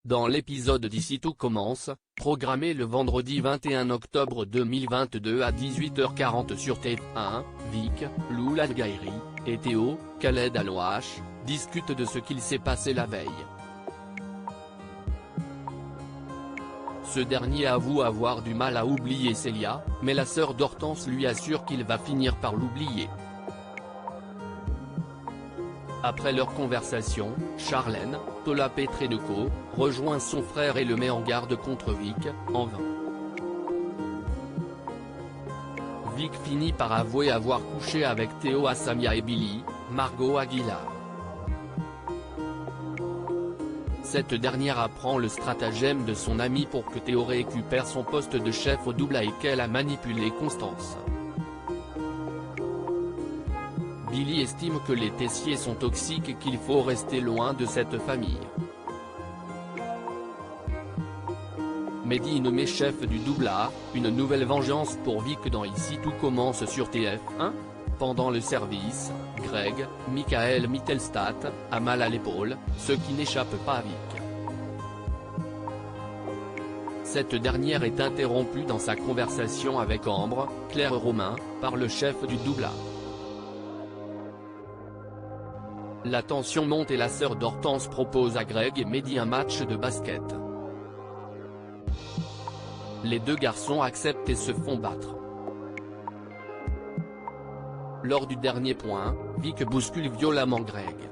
Dans l'épisode d'Ici tout commence, programmé le vendredi 21 octobre 2022 à 18h40 sur TF1, Vic, Loul Algaïri, et Théo, Khaled Alouache, discutent de ce qu'il s'est passé la veille. Ce dernier avoue avoir du mal à oublier Célia, mais la sœur d'Hortense lui assure qu'il va finir par l'oublier. Après leur conversation, Charlène, Tola Petrenko, rejoint son frère et le met en garde contre Vic, en vain. Vic finit par avouer avoir couché avec Théo Assamia et Billy, Margot Aguilar. Cette dernière apprend le stratagème de son ami pour que Théo récupère son poste de chef au double et qu'elle a manipulé Constance. Billy estime que les Tessier sont toxiques et qu'il faut rester loin de cette famille. Mehdi nommé chef du double A, une nouvelle vengeance pour Vic dans Ici tout commence sur TF1. Pendant le service, Greg, Michael Mittelstadt, a mal à l'épaule, ce qui n'échappe pas à Vic. Cette dernière est interrompue dans sa conversation avec Ambre, Claire Romain, par le chef du double A. La tension monte et la sœur d'Hortense propose à Greg et Mehdi un match de basket. Les deux garçons acceptent et se font battre. Lors du dernier point, Vic bouscule violemment Greg.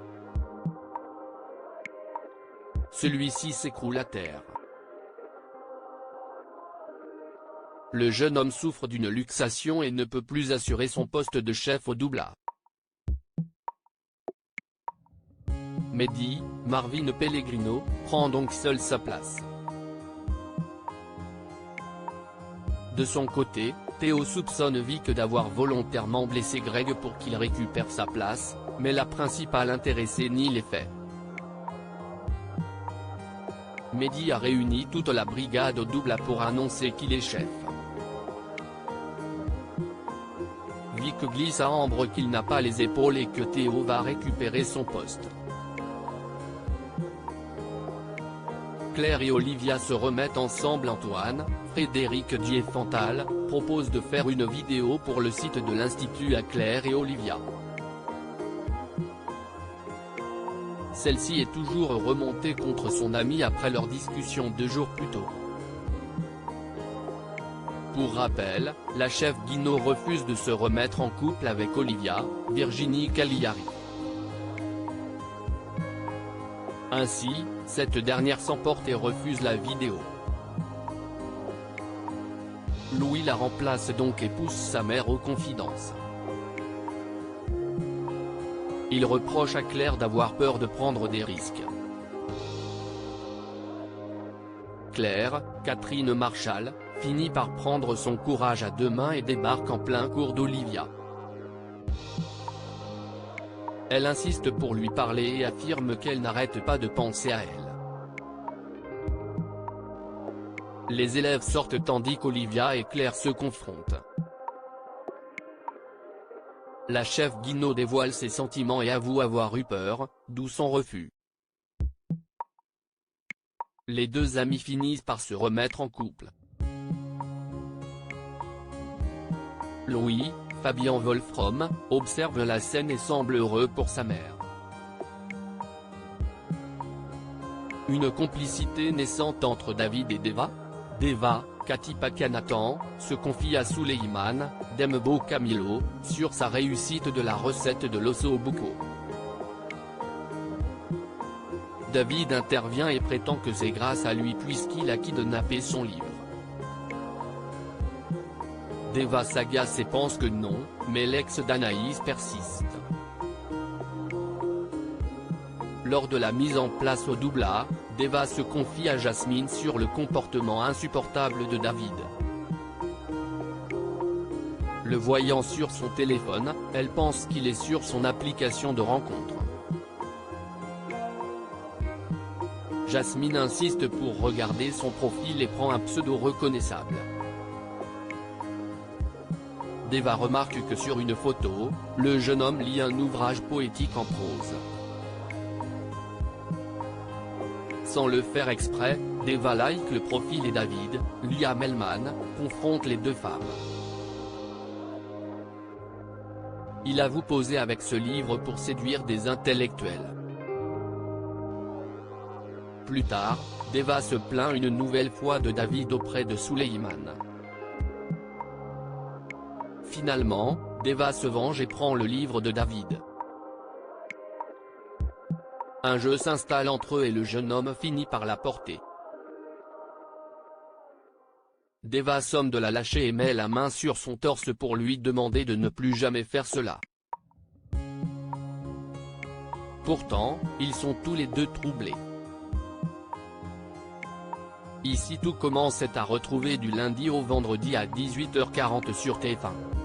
Celui-ci s'écroule à terre. Le jeune homme souffre d'une luxation et ne peut plus assurer son poste de chef au double A. Mehdi, Marvin Pellegrino, prend donc seul sa place. De son côté, Théo soupçonne Vic d'avoir volontairement blessé Greg pour qu'il récupère sa place, mais la principale intéressée nie les faits. Mehdi a réuni toute la brigade au double A pour annoncer qu'il est chef. Vic glisse à Ambre qu'il n'a pas les épaules et que Théo va récupérer son poste. Claire et Olivia se remettent ensemble. Antoine, Frédéric Diefenthal, propose de faire une vidéo pour le site de l'Institut à Claire et Olivia. Celle-ci est toujours remontée contre son amie après leur discussion 2 jours plus tôt. Pour rappel, la chef Guinaud refuse de se remettre en couple avec Olivia, Virginie Cagliari. Ainsi, cette dernière s'emporte et refuse la vidéo. Louis la remplace donc et pousse sa mère aux confidences. Il reproche à Claire d'avoir peur de prendre des risques. Claire, Catherine Marchal, finit par prendre son courage à deux mains et débarque en plein cours d'Olivia. Elle insiste pour lui parler et affirme qu'elle n'arrête pas de penser à elle. Les élèves sortent tandis qu'Olivia et Claire se confrontent. La chef Guinaud dévoile ses sentiments et avoue avoir eu peur, d'où son refus. Les deux amis finissent par se remettre en couple. Louis, Fabien Wolfrom, observe la scène et semble heureux pour sa mère. Une complicité naissante entre David et Deva. Deva, Cathy Pakanatan, se confie à Souleyman, Dembo Camilo, sur sa réussite de la recette de l'osso buco. David intervient et prétend que c'est grâce à lui puisqu'il a kidnappé son livre. Deva s'agace et pense que non, mais l'ex d'Anaïs persiste. Lors de la mise en place au double A, Deva se confie à Jasmine sur le comportement insupportable de David. Le voyant sur son téléphone, elle pense qu'il est sur son application de rencontre. Jasmine insiste pour regarder son profil et prend un pseudo reconnaissable. Deva remarque que sur une photo, le jeune homme lit un ouvrage poétique en prose. Sans le faire exprès, Deva like le profil et David, Lia Melman, confronte les deux femmes. Il avoue poser avec ce livre pour séduire des intellectuels. Plus tard, Deva se plaint une nouvelle fois de David auprès de Suleiman. Finalement, Deva se venge et prend le livre de David. Un jeu s'installe entre eux et le jeune homme finit par la porter. Deva somme de la lâcher et met la main sur son torse pour lui demander de ne plus jamais faire cela. Pourtant, ils sont tous les deux troublés. Ici tout commence est à retrouver du lundi au vendredi à 18h40 sur TF1.